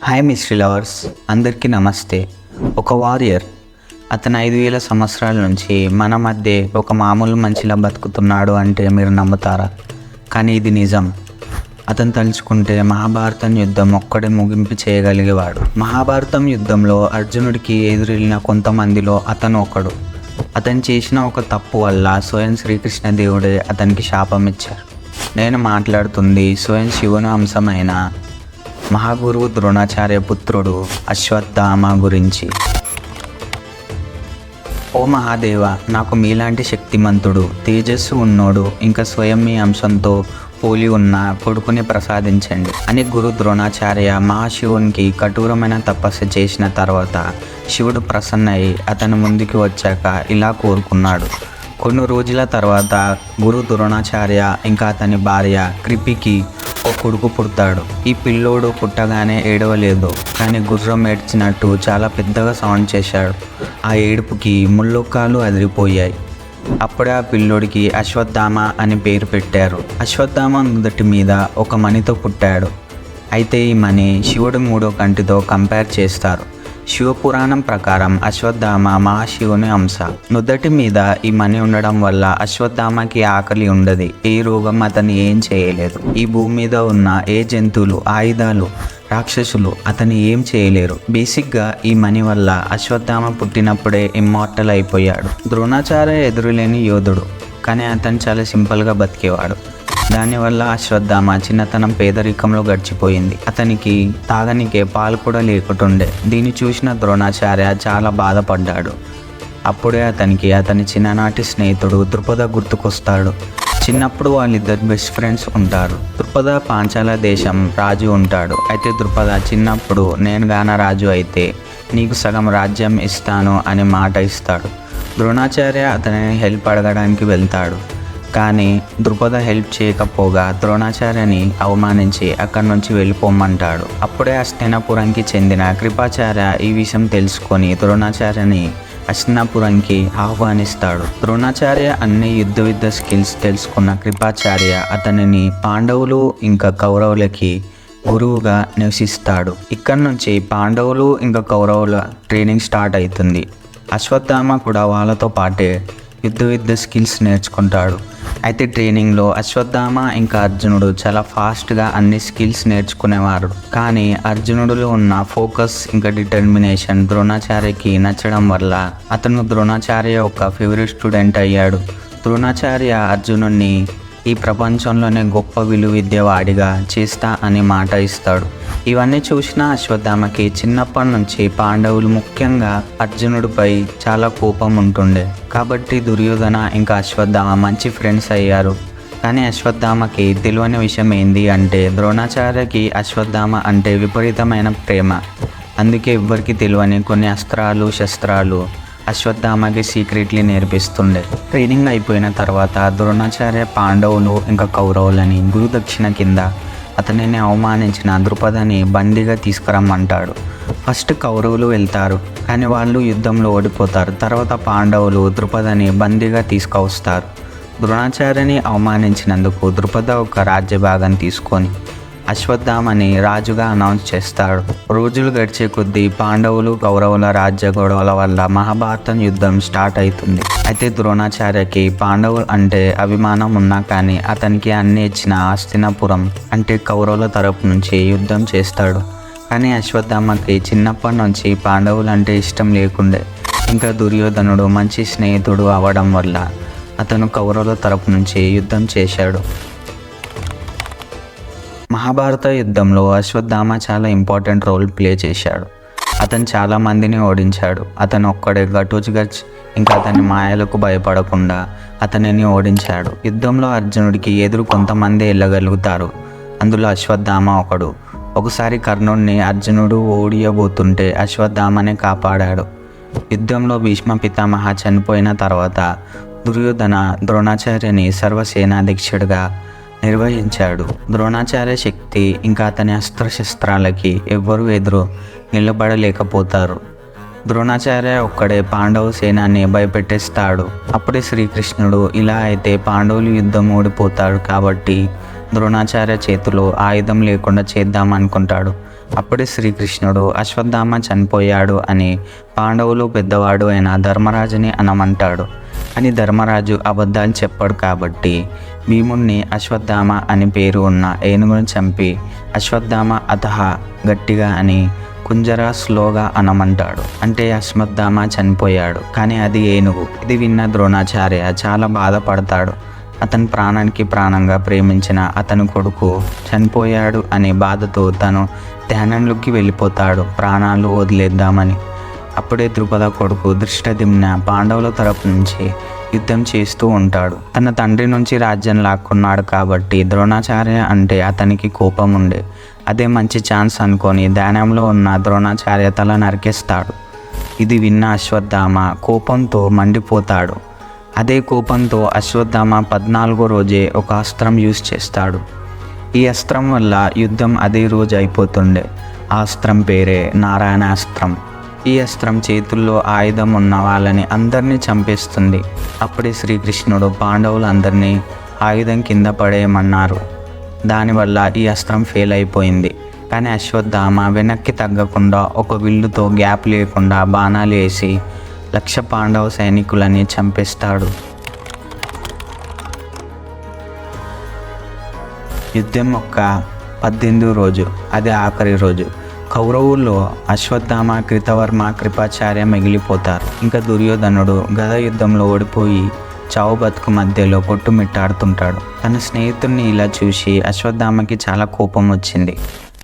Hi mystery lovers, అందరికీ నమస్తే. ఒక వారియర్ అతను 5,000 సంవత్సరాల నుంచి మన మధ్య ఒక మామూలు మనిషిలా బతుకుతున్నాడు అంటే మీరు నమ్ముతారా? కానీ ఇది నిజం. అతను తలుచుకుంటే మహాభారతం యుద్ధం ఒక్కడే ముగింపు చేయగలిగేవాడు. మహాభారతం యుద్ధంలో అర్జునుడికి ఎదురెళ్ళిన కొంతమందిలో అతను ఒకడు. అతను చేసిన ఒక తప్పు వల్ల స్వయం శ్రీకృష్ణ దేవుడే అతనికి శాపం ఇచ్చారు. నేను మాట్లాడుతుంది స్వయం శివుని అంశమైన మహాగురువు ద్రోణాచార్య పుత్రుడు అశ్వత్థామ గురించి. ఓ మహాదేవ, నాకు మీలాంటి శక్తిమంతుడు, తేజస్సు ఉన్నోడు, ఇంకా స్వయం మీ అంశంతో పోలి ఉన్న కొడుకుని ప్రసాదించండి అని గురు ద్రోణాచార్య మహాశివునికి కఠోరమైన తపస్సు చేసిన తర్వాత శివుడు ప్రసన్నయి అతని ముందుకు వచ్చాక ఇలా కోరుకున్నాడు. కొన్ని రోజుల తర్వాత గురు ద్రోణాచార్య ఇంకా అతని భార్య కృపికి ఓ కొడుకు పుడతాడు. ఈ పిల్లోడు పుట్టగానే ఏడవలేదు, కానీ గుర్రం ఏడ్చినట్టు చాలా పెద్దగా సౌండ్ చేశాడు. ఆ ఏడుపుకి ముల్లోకాలు అదిరిపోయాయి. అప్పుడే ఆ పిల్లోడికి అశ్వత్థామ అని పేరు పెట్టారు. అశ్వత్థామ నుదుటి మీద ఒక మణితో పుట్టాడు. అయితే ఈ మణి శివుడు మూడో కంటితో కంపేర్ చేస్తారు. శివపురాణం ప్రకారం అశ్వత్థామ మహాశివుని అంశ. నుదుటి మీద ఈ మణి ఉండడం వల్ల అశ్వత్థామకి ఆకలి ఉండదు, ఏ రోగం అతన్ని ఏం చేయలేదు. ఈ భూమి మీద ఉన్న ఏ జంతువులు, ఆయుధాలు, రాక్షసులు అతన్ని ఏం చేయలేరు. బేసిక్గా ఈ మణి వల్ల అశ్వత్థామ పుట్టినప్పుడే ఇమ్మార్టల్ అయిపోయాడు. ద్రోణాచార్య ఎదురులేని యోధుడు, కానీ అతను చాలా సింపుల్గా బతికేవాడు. దానివల్ల అశ్వత్థామ చిన్నతనం పేదరికంలో గడిచిపోయింది. అతనికి తాగనికే పాలు కూడా లేకుంటుండే. దీన్ని చూసిన ద్రోణాచార్య చాలా బాధపడ్డాడు. అప్పుడే అతనికి అతని చిన్ననాటి స్నేహితుడు ద్రుపద గుర్తుకొస్తాడు. చిన్నప్పుడు వాళ్ళిద్దరు బెస్ట్ ఫ్రెండ్స్ ఉంటారు. ద్రుపద పాంచాల దేశం రాజు ఉంటాడు. అయితే ద్రుపద చిన్నప్పుడు నేను గాన రాజు అయితే నీకు సగం రాజ్యం ఇస్తాను అని మాట ఇస్తాడు. ద్రోణాచార్య అతనిని హెల్ప్ అడగడానికి వెళ్తాడు. కానీ ద్రుపద హెల్ప్ చేయకపోగా ద్రోణాచార్యని అవమానించి అక్కడి నుంచి వెళ్ళిపోమంటాడు. అప్పుడే హస్తినాపురంకి చెందిన కృపాచార్య ఈ విషయం తెలుసుకొని ద్రోణాచార్యని హస్తినాపురంకి ఆహ్వానిస్తాడు. ద్రోణాచార్య అన్ని యుద్ధ స్కిల్స్ తెలుసుకున్న కృపాచార్య అతనిని పాండవులు ఇంకా కౌరవులకి గురువుగా నివసిస్తాడు. ఇక్కడి నుంచి పాండవులు ఇంకా కౌరవుల ట్రైనింగ్ స్టార్ట్ అవుతుంది. అశ్వత్థామ కూడా వాళ్ళతో పాటే యుద్ధ స్కిల్స్ నేర్చుకుంటాడు. అయితే ట్రైనింగ్లో అశ్వత్థామ ఇంకా అర్జునుడు చాలా ఫాస్ట్గా అన్ని స్కిల్స్ నేర్చుకునేవారు. కానీ అర్జునుడిలో ఉన్న ఫోకస్ ఇంకా డిటర్మినేషన్ ద్రోణాచార్యకి నచ్చడం వల్ల అతను ద్రోణాచార్య ఒక ఫేవరెట్ స్టూడెంట్ అయ్యాడు. ద్రోణాచార్య అర్జునుడిని ఈ ప్రపంచంలోనే గొప్ప విలువిద్యవాడిగా చేస్తా అని మాట ఇస్తాడు. ఇవన్నీ చూసిన అశ్వత్థామకి చిన్నప్పటి నుంచి పాండవులు ముఖ్యంగా అర్జునుడిపై చాలా కోపం ఉంటుండే. కాబట్టి దుర్యోధన ఇంకా అశ్వత్థామ మంచి ఫ్రెండ్స్ అయ్యారు. కానీ అశ్వత్థామకి తెలియని విషయం ఏంది అంటే ద్రోణాచార్యకి అశ్వత్థామ అంటే విపరీతమైన ప్రేమ. అందుకే ఎవ్వరికి తెలియని కొన్ని అస్త్రాలు శస్త్రాలు అశ్వత్థామకి సీక్రెట్లీ నేర్పిస్తుండే. ట్రైనింగ్ అయిపోయిన తర్వాత ద్రోణాచార్య పాండవులు ఇంకా కౌరవులని గురుదక్షిణ కింద అతనిని అవమానించిన ద్రుపదని బందీగా తీసుకురమ్మంటాడు. ఫస్ట్ కౌరవులు వెళ్తారు, కానీ వాళ్ళు యుద్ధంలో ఓడిపోతారు. తర్వాత పాండవులు ద్రుపదని బందీగా తీసుకొస్తారు. ద్రోణాచార్యని అవమానించినందుకు ద్రుపద ఒక రాజ్య భాగం తీసుకొని అశ్వత్థామని రాజుగా అనౌన్స్ చేస్తాడు. రోజులు గడిచే కొద్దీ పాండవులు కౌరవుల రాజ్య గొడవల వల్ల మహాభారతం యుద్ధం స్టార్ట్ అవుతుంది. అయితే ద్రోణాచార్యకి పాండవులు అంటే అభిమానం ఉన్నా కానీ అతనికి అన్ని ఇచ్చిన హస్తినాపురం అంటే కౌరవుల తరపు నుంచి యుద్ధం చేస్తాడు. కానీ అశ్వత్థామకి చిన్నప్పటి నుంచి పాండవులు అంటే ఇష్టం లేకుండే. ఇంకా దుర్యోధనుడు మంచి స్నేహితుడు అవ్వడం వల్ల అతను కౌరవుల తరపు నుంచి యుద్ధం చేశాడు. మహాభారత యుద్ధంలో అశ్వత్థామ చాలా ఇంపార్టెంట్ రోల్ ప్లే చేశాడు. అతను చాలా మందిని ఓడించాడు. అతను ఒక్కడే ఘటోత్కచ్ ఇంకా అతని మాయలకు భయపడకుండా అతనిని ఓడించాడు. యుద్ధంలో అర్జునుడికి ఎదురు కొంతమంది వెళ్ళగలుగుతారు, అందులో అశ్వత్థామ ఒకడు. ఒకసారి కర్ణుడిని అర్జునుడు ఓడియబోతుంటే అశ్వత్థామనే కాపాడాడు. యుద్ధంలో భీష్మ పితామహ చనిపోయిన తర్వాత దుర్యోధన ద్రోణాచార్యని సర్వసేనాధ్యక్షుడిగా నిర్వహించాడు. ద్రోణాచార్య శక్తి ఇంకా అతని అస్త్రశస్త్రాలకి ఎవ్వరూ ఎదురు నిలబడలేకపోతారు. ద్రోణాచార్య ఒక్కడే పాండవ సేనాన్ని భయపెట్టేస్తాడు. అప్పుడే శ్రీకృష్ణుడు ఇలా అయితే పాండవులు యుద్ధం ఓడిపోతాడు కాబట్టి ద్రోణాచార్య చేతిలో ఆయుధం లేకుండా చేద్దామనుకుంటాడు. అప్పుడే శ్రీకృష్ణుడు అశ్వత్థామ చనిపోయాడు అని పాండవులు పెద్దవాడు అయిన ధర్మరాజుని అనమంటాడు. అని ధర్మరాజు అబద్ధాలు చెప్పాడు కాబట్టి భీముణ్ణి అశ్వత్థామ అని పేరు ఉన్న ఏనుగును చంపి అశ్వత్థామ అతహ గట్టిగా అని కుంజర స్లోగా అనమంటాడు. అంటే అశ్వత్థామ చనిపోయాడు, కానీ అది ఏనుగు. ఇది విన్న ద్రోణాచార్య చాలా బాధపడతాడు. అతని ప్రాణానికి ప్రాణంగా ప్రేమించిన అతని కొడుకు చనిపోయాడు అనే బాధతో తను ధ్యానంలోకి వెళ్ళిపోతాడు, ప్రాణాలు వదిలేద్దామని. అప్పుడే ద్రుపద కొడుకు ధృష్టద్యుమ్న పాండవుల తరపు నుంచి యుద్ధం చేస్తూ ఉంటాడు. తన తండ్రి నుంచి రాజ్యం లాక్కున్నాడు కాబట్టి ద్రోణాచార్య అంటే అతనికి కోపం ఉండే. అదే మంచి ఛాన్స్ అనుకొని ధ్యానంలో ఉన్న ద్రోణాచార్య తల నరికేస్తాడు. ఇది విన్న అశ్వత్థామ కోపంతో మండిపోతాడు. అదే కోపంతో అశ్వత్థామ 14వ రోజే ఒక అస్త్రం యూజ్ చేస్తాడు. ఈ అస్త్రం వల్ల యుద్ధం అదే రోజు అయిపోతుండే. ఆ అస్త్రం పేరే నారాయణాస్త్రం. ఈ అస్త్రం చేతుల్లో ఆయుధం ఉన్న వాళ్ళని అందరినీ చంపేస్తుంది. అప్పుడే శ్రీకృష్ణుడు పాండవులందరినీ ఆయుధం కింద పడేయమన్నారు. దానివల్ల ఈ అస్త్రం ఫెయిల్ అయిపోయింది. కానీ అశ్వత్థామ వెనక్కి తగ్గకుండా ఒక విల్లుతో గ్యాప్ లేకుండా బాణాలు వేసి 1,00,000 పాండవ సైనికులని చంపేస్తాడు. యుద్ధం యొక్క 18వ రోజు, అది ఆఖరి రోజు. కౌరవుల్లో అశ్వత్థామ, కృతవర్మ, కృపాచార్య మిగిలిపోతారు. ఇంకా దుర్యోధనుడు గద యుద్ధంలో ఓడిపోయి చావు బతుకు మధ్యలో కొట్టుమిట్టాడుతుంటాడు. తన స్నేహితుడిని ఇలా చూసి అశ్వత్థామకి చాలా కోపం వచ్చింది.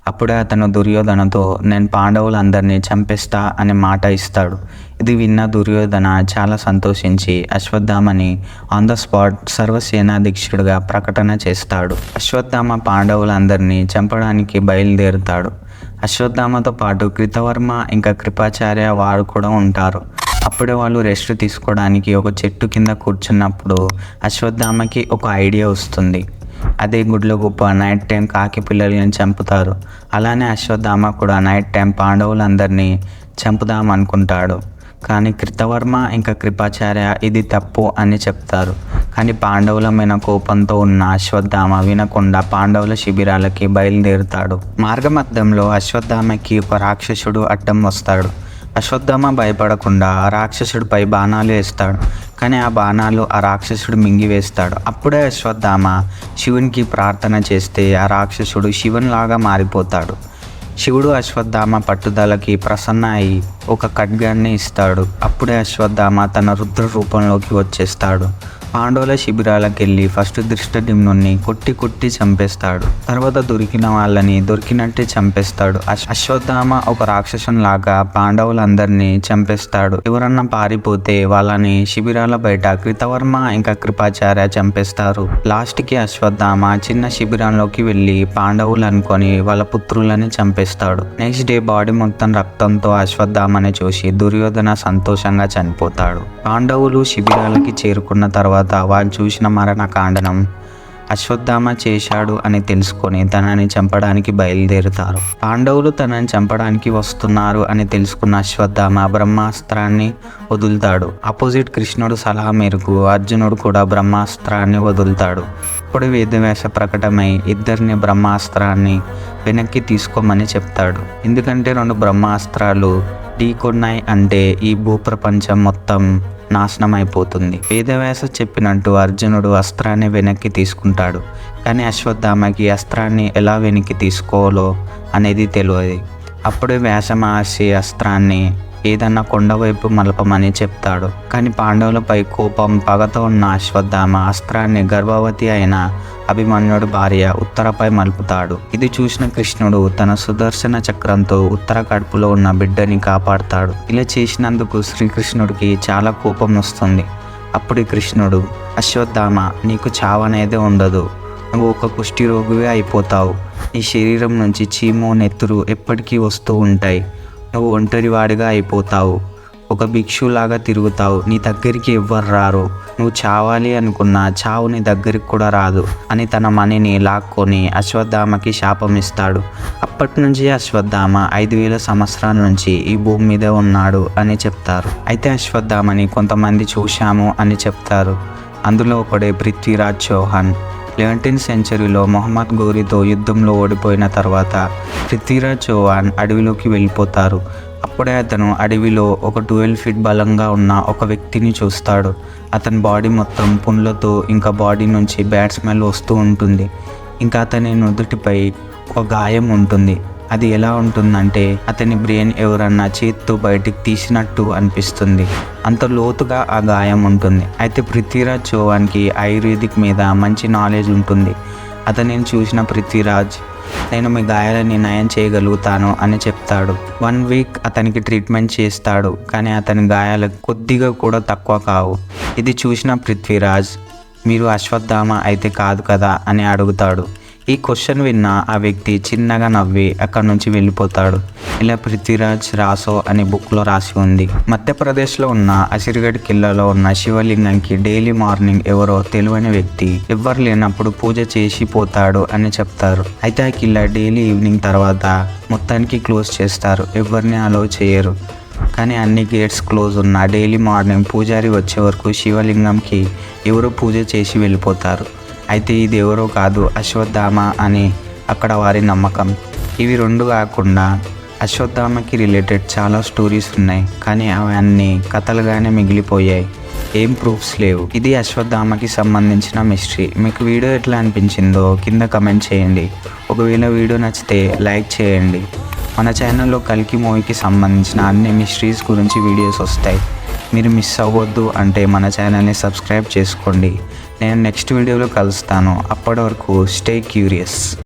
అప్పుడే అతను దుర్యోధనతో నేను పాండవులందరినీ చంపేస్తా అనే మాట ఇస్తాడు. ఇది విన్న దుర్యోధన చాలా సంతోషించి అశ్వత్థామని ఆన్ ద స్పాట్ సర్వసేనాధ్యక్షుడిగా ప్రకటన చేస్తాడు. అశ్వత్థామ పాండవులందరినీ చంపడానికి బయలుదేరుతాడు. అశ్వత్థామతో పాటు కృతవర్మ ఇంకా కృపాచార్య వారు కూడా ఉంటారు. అప్పుడే వాళ్ళు రెస్ట్ తీసుకోవడానికి ఒక చెట్టు కింద కూర్చున్నప్పుడు అశ్వత్థామకి ఒక ఐడియా వస్తుంది. అదే గుడ్ల గొప్ప నైట్ టైం కాకి పిల్లల్ని చంపుతారు. అలానే అశ్వత్థామ కూడా నైట్ టైం పాండవులందరినీ చంపుదాం అనుకుంటాడు. కానీ కృతవర్మ ఇంకా కృపాచార్య ఇది తప్పు అని చెప్తారు. కానీ పాండవుల మీద కోపంతో ఉన్న అశ్వత్థామ వినకుండా పాండవుల శిబిరాలకి బయలుదేరుతాడు. మార్గమధ్యంలో అశ్వత్థామకి ఒక రాక్షసుడు అడ్డం వస్తాడు. అశ్వత్థామ భయపడకుండా ఆ రాక్షసుడిపై బాణాలు వేస్తాడు. కానీ ఆ బాణాలు ఆ రాక్షసుడు మింగివేస్తాడు. అప్పుడే అశ్వత్థామ శివునికి ప్రార్థన చేస్తే ఆ రాక్షసుడు శివునిలాగా మారిపోతాడు. శివుడు అశ్వత్థామ పట్టుదలకి ప్రసన్న అయి ఒక ఖడ్గాన్ని ఇస్తాడు. అప్పుడే అశ్వత్థామ తన రుద్ర రూపంలోకి వచ్చేస్తాడు. పాండవుల శిబిరాలకు వెళ్ళి ఫస్ట్ ధృష్టద్యుమ్నుని కొట్టి చంపేస్తాడు. తర్వాత దొరికిన వాళ్ళని దొరికినట్టే చంపేస్తాడు. అశ్వత్థామ ఒక రాక్షసునిలాగా పాండవులందరినీ చంపేస్తాడు. ఎవరన్నా పారిపోతే వాళ్ళని శిబిరాల బయట కృతవర్మ ఇంకా కృపాచార్య చంపేస్తారు. లాస్ట్కి అశ్వత్థామ చిన్న శిబిరంలోకి వెళ్ళి పాండవులు అనుకొని వాళ్ళ పుత్రులని చంపేస్తాడు. నెక్స్ట్ డే బాడీ మొత్తం రక్తంతో అశ్వత్థామని చూసి దుర్యోధన సంతోషంగా చనిపోతాడు. పాండవులు శిబిరాలకి చేరుకున్న తర్వాత వాళ్ళు చూసిన మరణ కాండనం అశ్వత్థామ చేశాడు అని తెలుసుకొని తనని చంపడానికి బయలుదేరుతారు. పాండవులు తనని చంపడానికి వస్తున్నారు అని తెలుసుకున్న అశ్వత్థామ బ్రహ్మాస్త్రాన్ని వదులుతాడు. ఆపోజిట్ కృష్ణుడు సలహా మేరకు అర్జునుడు కూడా బ్రహ్మాస్త్రాన్ని వదులుతాడు. ఇప్పుడు వేదవ్యాస ప్రకటమై ఇద్దరిని బ్రహ్మాస్త్రాన్ని వెనక్కి తీసుకోమని చెప్తాడు. ఎందుకంటే 2 బ్రహ్మాస్త్రాలు ఢీకొన్నాయి అంటే ఈ భూప్రపంచం మొత్తం నాశనం అయిపోతుంది. వేదవ్యాస చెప్పినట్టు అర్జునుడు అస్త్రాన్ని వెనక్కి తీసుకుంటాడు. కానీ అశ్వత్థామకి అస్త్రాన్ని ఎలా వెనక్కి తీసుకోవాలో అనేది తెలియదు. అప్పుడే వ్యాస మహర్షి అస్త్రాన్ని ఏదన్నా కొండవైపు మలపమని చెప్తాడు. కానీ పాండవులపై కోపం పగతో ఉన్న అశ్వత్థామ అస్త్రాన్ని గర్భవతి అయిన అభిమన్యుడి భార్య ఉత్తరపై మలుపుతాడు. ఇది చూసిన కృష్ణుడు తన సుదర్శన చక్రంతో ఉత్తర కడుపులో ఉన్న బిడ్డని కాపాడుతాడు. ఇలా చేసినందుకు శ్రీకృష్ణుడికి చాలా కోపం వస్తుంది. అప్పుడు కృష్ణుడు అశ్వత్థామ నీకు చావనేదే ఉండదు, నువ్వు ఒక కుష్టి రోగివే అయిపోతావు. నీ శరీరం నుంచి చీము నెత్తురు ఎప్పటికీ వస్తూ ఉంటాయి. నువ్వు ఒంటరివాడిగా అయిపోతావు, ఒక భిక్షులాగా తిరుగుతావు. నీ దగ్గరికి ఎవ్వరు రారు. నువ్వు చావాలి అనుకున్నా చావు నీ దగ్గరికి కూడా రాదు అని తన మణిని లాక్కొని అశ్వత్థామకి శాపం ఇస్తాడు. అప్పటి నుంచి అశ్వత్థామ 5,000 సంవత్సరాల నుంచి ఈ భూమి మీదే ఉన్నాడు అని చెప్తారు. అయితే అశ్వత్థామని కొంతమంది చూశాము అని చెప్తారు. అందులో ఒకడే పృథ్వీరాజ్ చౌహాన్. 11th సెంచరీలో మొహమ్మద్ ఘోరీతో యుద్ధంలో ఓడిపోయిన తర్వాత పృథ్వీరాజ్ చౌహాన్ అడవిలోకి వెళ్ళిపోతారు. అప్పుడే అతను అడవిలో ఒక 12 ఫీట్ బలంగా ఉన్న ఒక వ్యక్తిని చూస్తాడు. అతని బాడీ మొత్తం పుండ్లతో, ఇంకా బాడీ నుంచి బ్యాడ్ స్మెల్ వస్తూ ఉంటుంది. ఇంకా అతని నుదుటిపై ఒక గాయం ఉంటుంది. అది ఎలా ఉంటుందంటే అతని బ్రెయిన్ ఎవరన్నా చేత్తో బయటికి తీసినట్టు అనిపిస్తుంది. అంత లోతుగా ఆ గాయం ఉంటుంది. అయితే పృథ్వీరాజ్ చౌహాన్కి ఆయుర్వేదిక్ మీద మంచి నాలెడ్జ్ ఉంటుంది. అతనిని చూసిన పృథ్వీరాజ్, నేను మీ గాయాలని నయం చేయగలుగుతాను అని చెప్తాడు. 1 వీక్ అతనికి ట్రీట్మెంట్ చేస్తాడు. కానీ అతని గాయాలు కొద్దిగా కూడా తక్కువ కావు. ఇది చూసిన పృథ్వీరాజ్, మీరు అశ్వత్థామ అయితే కాదు కదా అని అడుగుతాడు. ఈ క్వశ్చన్ విన్న ఆ వ్యక్తి చిన్నగా నవ్వి అక్కడి నుంచి వెళ్ళిపోతాడు. ఇలా పృథ్వీరాజ్ రాసో అనే బుక్లో రాసి ఉంది. మధ్యప్రదేశ్లో ఉన్న అసిర్గఢ్ కిల్లాలో ఉన్న శివలింగంకి డైలీ మార్నింగ్ ఎవరో తెలియని వ్యక్తి ఎవ్వరు లేనప్పుడు పూజ చేసి పోతాడు అని చెప్తారు. అయితే ఆ కిల్లా డైలీ ఈవినింగ్ తర్వాత మొత్తానికి క్లోజ్ చేస్తారు. ఎవరిని అలో చేయరు. కానీ అన్ని గేట్స్ క్లోజ్ ఉన్న డైలీ మార్నింగ్ పూజారి వచ్చే వరకు శివలింగంకి ఎవరో పూజ చేసి వెళ్ళిపోతారు. అయితే ఇది ఎవరో కాదు, అశ్వత్థామ అని అక్కడ వారి నమ్మకం. ఇవి 2 కాకుండా అశ్వత్థామకి రిలేటెడ్ చాలా స్టోరీస్ ఉన్నాయి. కానీ అవన్నీ కథలుగానే మిగిలిపోయాయి. ఏం ప్రూఫ్స్ లేవు. ఇది అశ్వత్థామకి సంబంధించిన మిస్టరీ. మీకు వీడియో ఎట్లా అనిపించిందో కింద కమెంట్ చేయండి. ఒకవేళ వీడియో నచ్చితే లైక్ చేయండి. మన ఛానల్లో కల్కి మూవీకి సంబంధించిన అన్ని మిస్టరీస్ గురించి వీడియోస్ వస్తాయి. మీరు మిస్ అవ్వద్దు అంటే మన ఛానల్ని సబ్స్క్రైబ్ చేసుకోండి. నేను నెక్స్ట్ వీడియోలో కలుస్తాను. అప్పటి వరకు స్టే క్యూరియస్.